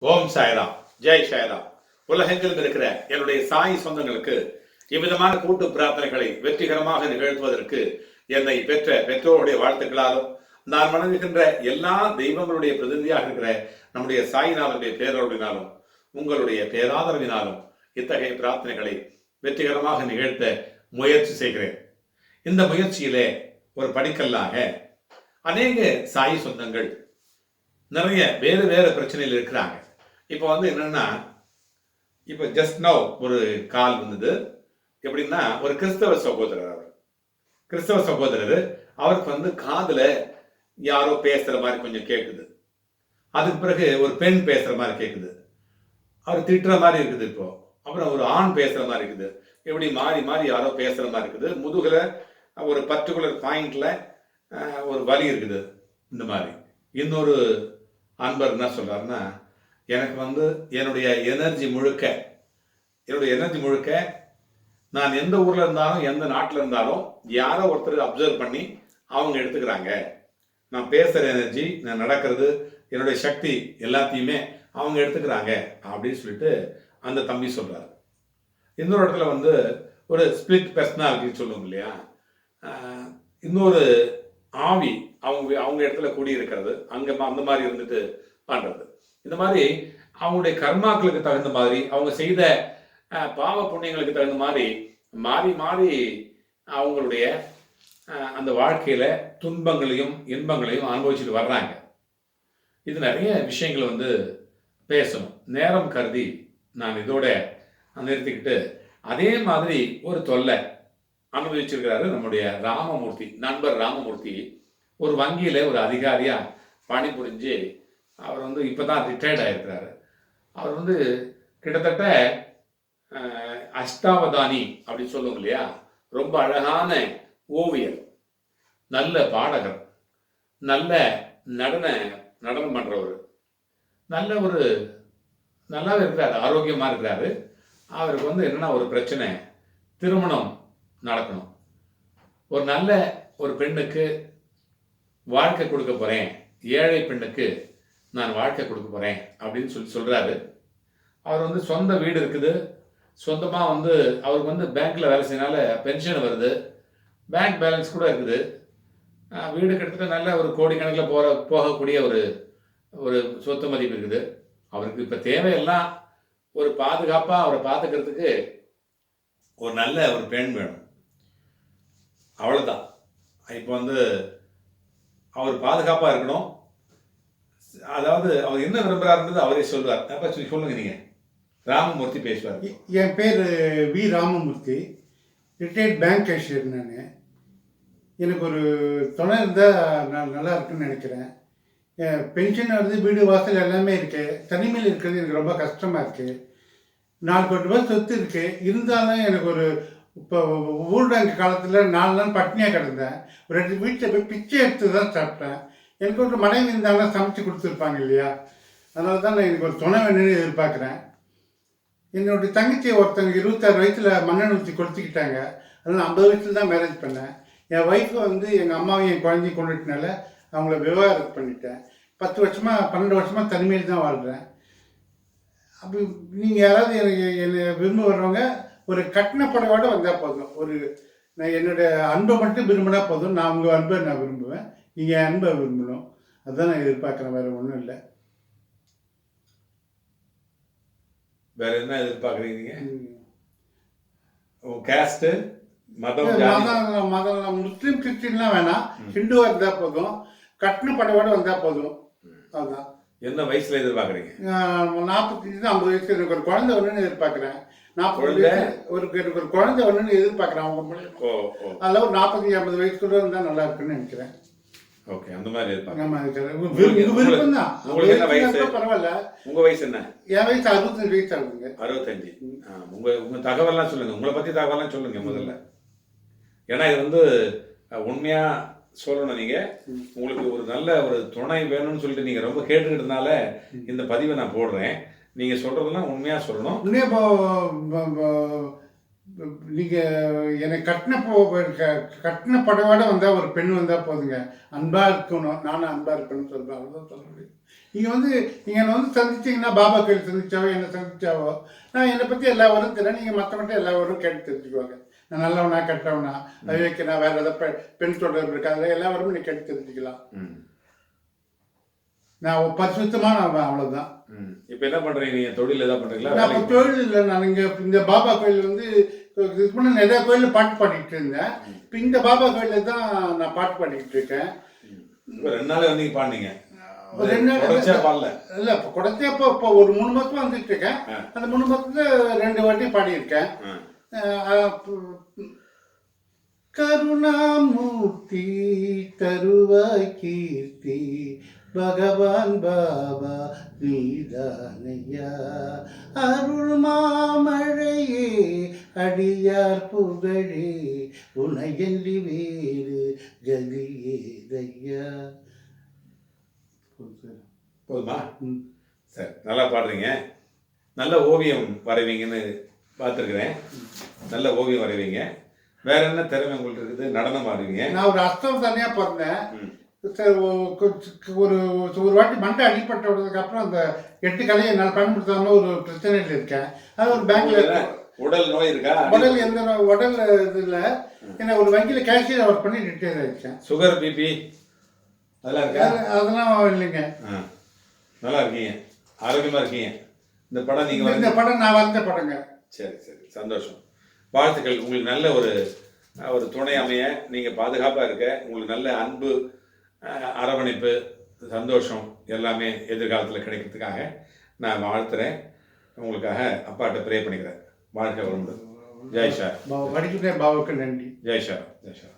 ஓம் சாய்ராம், ஜெய் சாய்ராம். உலகெங்கிலும் இருக்கிற என்னுடைய சாய் சொந்தங்களுக்கு இவ்விதமான கூட்டு பிரார்த்தனைகளை வெற்றிகரமாக நிகழ்த்துவதற்கு என்னை பெற்ற பெற்றோருடைய வாழ்த்துக்களாலும் நான் வணங்குகின்ற எல்லா தெய்வங்களுடைய பிரதிநிதியாக இருக்கிற நம்முடைய சாய்நாதனுடைய பேரருளினாலும் உங்களுடைய பேராதரவினாலும் இத்தகைய பிரார்த்தனைகளை வெற்றிகரமாக நிகழ்த்த முயற்சி செய்கிறேன். இந்த முயற்சியிலே ஒரு படிக்கல்லாக அநேக சாய் சொந்தங்கள் நிறைய வேறு வேறு பிரச்சனையில் இருக்கிறாங்க. இப்போ என்னன்னா, இப்போ ஜஸ்ட் நவ் ஒரு கால் வந்தது. எப்படின்னா, ஒரு கிறிஸ்தவ சகோதரர் அவருக்கு காதுல யாரோ பேசுற மாதிரி கொஞ்சம் கேட்குது. அதுக்கு பிறகு ஒரு பெண் பேசுற மாதிரி கேட்குது. அவர் திட்டுற மாதிரி இருக்குது. இப்போ அப்புறம் ஒரு ஆண் பேசுற மாதிரி இருக்குது. எப்படி மாறி மாறி யாரோ பேசுற மாதிரி இருக்குது. முதுகுல ஒரு பர்டிகுலர் பாயிண்ட்ல ஒரு வலி இருக்குது. இந்த மாதிரி இன்னொரு அன்பர் என்ன சொல்றாருன்னா, எனக்கு என்னுடைய எனர்ஜி முழுக்க நான் எந்த ஊர்ல இருந்தாலும் எந்த நாட்டில் இருந்தாலும் யாரோ ஒருத்தர் அப்சர்வ் பண்ணி அவங்க எடுத்துக்கிறாங்க. நான் பேசுற எனர்ஜி, நான் நடக்கிறது, என்னுடைய சக்தி எல்லாத்தையுமே அவங்க எடுத்துக்கிறாங்க அப்படின்னு சொல்லிட்டு அந்த தம்பி சொல்றாரு. இன்னொரு இடத்துல ஒரு ஸ்பிளிட் பர்சனாலிட்டி சொல்லுவோம் இல்லையா, இன்னொரு ஆவி அவங்க இடத்துல கூடி இருக்கிறது, அங்க அந்த மாதிரி இருந்துட்டு பண்றது. இந்த மாதிரி அவங்களுடைய கர்மாக்களுக்கு தகுந்த மாதிரி, அவங்க செய்த பாவ புண்ணியங்களுக்கு தகுந்த மாதிரி மாறி மாறி அவங்களுடைய அந்த வாழ்க்கையில துன்பங்களையும் இன்பங்களையும் அனுபவிச்சுட்டு வர்றாங்க. இது நிறைய விஷயங்கள் பேசணும். நேரம் கருதி நான் இதோட நிறுத்திக்கிட்டு, அதே மாதிரி ஒரு தொல்லை அனுபவிச்சிருக்கிறாரு நம்முடைய ராமமூர்த்தி, நண்பர் ராமமூர்த்தி. ஒரு வங்கியில ஒரு அதிகாரியா பணிபுரிஞ்சு அவர் இப்பதான் ரிட்டையர்ட் ஆயிருக்கிறாரு. அவர் கிட்டத்தட்ட அஷ்டாவதானி அப்படின்னு சொல்லுவோம் இல்லையா, ரொம்ப அழகான ஓவியர், நல்ல பாடகர், நல்ல நடனம் பண்றவர், நல்லாவே இருக்கிறாரு, ஆரோக்கியமா இருக்கிறாரு. அவருக்கு என்னன்னா ஒரு பிரச்சனை, திருமணம் நடக்கணும். ஒரு நல்ல ஒரு பெண்ணுக்கு வாழ்க்கை கொடுக்க போறேன், ஏழை பெண்ணுக்கு நான் வாழ்க்கை கொடுக்க போறேன் அப்படின்னு சொல்றாரு. அவர் சொந்த வீடு இருக்குது, சொந்தமா அவருக்கு பேங்க்ல வேலை செய்யனால பென்ஷன் வருது, பேங்க் பேலன்ஸ் கூட இருக்குது, வீடு கிட்டத்தட்ட நல்ல ஒரு கோடிக்கணக்கில் போகக்கூடிய ஒரு சொத்து மதிப்பு இருக்குது. அவருக்கு இப்ப தேவையெல்லாம் ஒரு பாதுகாப்பா அவரை பார்த்துக்கிறதுக்கு ஒரு நல்ல ஒரு பெண் வேணும், அவ்வளவுதான். இப்போ அவர் பாதுகாப்பா இருக்கணும். அதாவது அவர் என்ன விரும்புறாருன்றது அவரே சொல்றார். அப்ப சொல்லுங்க, நீங்க ராமமூர்த்தி பேசுவார். என் பேர் V Ramamurthy, retired bank cashier. நான் எனக்கு ஒரு துணை இருந்தால் நான் நல்லா இருக்குன்னு நினைக்கிறேன். பென்ஷன் வருது, வீடு வாசல் எல்லாமே இருக்குது. தனிமையில் இருக்கிறது எனக்கு ரொம்ப கஷ்டமாக இருக்குது. 4 கோடி ரூபாய் சொத்து இருக்குது. இருந்தாலும் எனக்கு இப்போ ஊரடங்கு காலத்தில் 4 நாள் பட்னியாக கிடந்தேன். ஒரு 2 வீட்டில் போய் பிச்சை எடுத்து தான் சாப்பிட்டேன். எனக்கு ஒரு மனைவி இருந்தாங்கன்னா சமைச்சு கொடுத்துருப்பாங்க இல்லையா, அதனால தான் நான் எனக்கு ஒரு துணை வேணும்னு எதிர்பார்க்குறேன். என்னுடைய தங்கச்சி ஒருத்தவங்க 26 வயசில் மண்ணெண்ணெய் ஊற்றி கொளுத்திக்கிட்டாங்க. அதனால் 50 வயசில் தான் மேரேஜ் பண்ணேன். என் ஒய்ஃபை எங்கள் அம்மாவையும் என் குழந்தையும் கொண்டுட்டனால அவங்கள விவாகரத்து பண்ணிட்டேன். 10 வருஷமாக 12 வருஷமாக தனிமையில் தான் வாழ்கிறேன். அப்படி நீங்கள் யாராவது என்னை விரும்ப வர்றவங்க ஒரு கட்டின புடவோட வந்தால் போதும். நான் என்னுடைய அன்பை மட்டும் விரும்பினா போதும். நான் உங்கள் அன்பை நான் விரும்புவேன், நீங்கள் என் அன்பை விரும்பணும். அதுதான் நான் எதிர்பார்க்குறேன், வேறு ஒன்றும் இல்லை. வேற என்ன எதிர்பார்க்குறீங்க? கேஸ்ட்டு, மதம், முஸ்லீம் கிறிஸ்டின்லாம் வேணாம், ஹிந்துவா இருந்தால் போதும், கட்டின புடவோட வந்தால் போதும். அதுதான். என்ன வயசுல எதிர்பார்க்குறீங்க? 45 50 வயசு. எனக்கு ஒரு குழந்தை ஒன்றுன்னு எதிர்பார்க்குறேன். 40 எனக்கு ஒரு குழந்தை ஒன்றுன்னு எதிர்பார்க்குறேன். அவங்க மூலியமா அதில் ஒரு 45 50 வயசுக்குள்ள இருந்தால் நல்லா இருக்குன்னு நினைக்கிறேன். ஓகே, அந்த மாதிரி விருப்பம் தான். பரவாயில்ல. உங்க வயசு என்ன? என் வயசு 65 வயசு ஆகுதுங்க. 65. உங்க தகவல்லாம் சொல்லுங்க, உங்களை பத்தி தகவல்லாம் சொல்லுங்க முதல்ல. ஏன்னா இது உண்மையா சொல்லணும். நீங்க உங்களுக்கு ஒரு நல்ல ஒரு துணை வேணும்னு சொல்லிட்டு நீங்க ரொம்ப கேட்டுக்கிட்டதுனால இந்த பதிவை நான் போடுறேன். நீங்க சொல்றதெல்லாம் உண்மையா சொல்லணும். நீங்கள் எனக்கு கட்டின படவோட வந்தால் ஒரு பெண் வந்தால் போதுங்க. அன்பாக இருக்கணும், நானும் அன்பாக இருப்பேன்னு சொல்கிறேன். அவ்வளோதான் சொல்ல முடியும். நீங்கள் வந்து நீங்கள் என்னை வந்து சந்திச்சிங்கன்னா பாபா கோயில் சந்திச்சாவோ என்னை சந்திச்சாவோ நான் என்னை பற்றி எல்லா வரும் தெரியும். நீங்கள் மற்றவங்கள்ட்ட எல்லா வரும் கேட்டு தெரிஞ்சுக்குவாங்க. நான் நல்லவனா கெட்டவனா அவிவேக்கனா வேறு ஏதாவது பெண் தொடர்பு இருக்கா அதில் எல்லா வரமும் நீ கேட்டு தெரிஞ்சுக்கலாம். நான் பரிசுத்தமான அவ்வளோதான். இப்போ என்ன பண்ணுறீங்க? நீங்கள் தொழில் எதாவது பண்ணுறீங்களா? நான் இப்போ தொழில் இல்லை. நான் இங்கே இந்த பாபா கோயில் வந்து இதுக்கு முன்னே நிறையா கோயிலில் பாட்டு பாடிக்கிட்டு இருந்தேன். இப்போ இந்த பாபா கோயிலில் தான் நான் பாட்டு பாடிக்கிட்டு இருக்கேன். இப்போ 2 நாளே வந்து பாடினீங்க? ஒரு 2 நாள் பாடல இல்லை, இப்போ குறைச்சா இப்போ ஒரு 3 மாதமாக வந்துட்டு இருக்கேன். அந்த 3 மாதத்துல 2 வாட்டி பாடியிருக்கேன். கருணாமூர்த்தி தருவாய் கீர்த்தி பகவான் பாபா நீதானையா அருள் மாமழையே அடியார் புகழே உனையன்றி வேறு கதியேதையா. போதுமா? சரி, நல்லா பாடுறீங்க. நல்ல ஓவியம் வரைவீங்கன்னு பார்த்துருக்குறேன். நல்ல ஓவியம் வரைவீங்க. வேற என்ன திறமை உங்களுக்கு இருக்குது? நடனம் ஆடுவீங்க. நான் ஒரு அஸ்தம் தனியாக பிறந்தேன். ஒரு ஒரு வாட்டி மண்டை அடிப்பட்ட விட்டதுக்கு அப்புறம் அந்த 8 கலையை என்னால் பயன்படுத்தாமல் ஒரு பிரச்சனையில் இருக்கேன். அது ஒரு பேங்க்ல உடல் நோய் இருக்கா? உடல் எந்த உடல் இதில் என்ன ஒரு வங்கியில் கேஷியர் ஒர்க் பண்ணி ரிட்டையர் ஆகிடுச்சேன். சுகர் பிபி அதெல்லாம் இருக்கா? அதெல்லாம் இல்லைங்க. நல்லா இருக்கீங்க, ஆரோக்கியமாக இருக்கீங்க. இந்த படம் நீங்கள் இந்த படம் நான் வரைஞ்ச படங்க. சரி சரி, சந்தோஷம். வாழ்த்துக்கள். உங்களுக்கு நல்ல ஒரு துணை அமைய, நீங்கள் பாதுகாப்பாக இருக்க, உங்களுக்கு நல்ல அன்பு, அரவணைப்பு, சந்தோஷம் எல்லாமே எதிர்காலத்தில் கிடைக்கிறதுக்காக நான் வாழ்த்துறேன். உங்களுக்காக அப்பாட்ட ப்ரே பண்ணிக்கிறேன். வாழ்க்கை வளமுடன். ஜெய் ஷா. படிக்கிற பாபாவுக்கு நன்றி. ஜெய் ஷா. ஜெய் ஷா.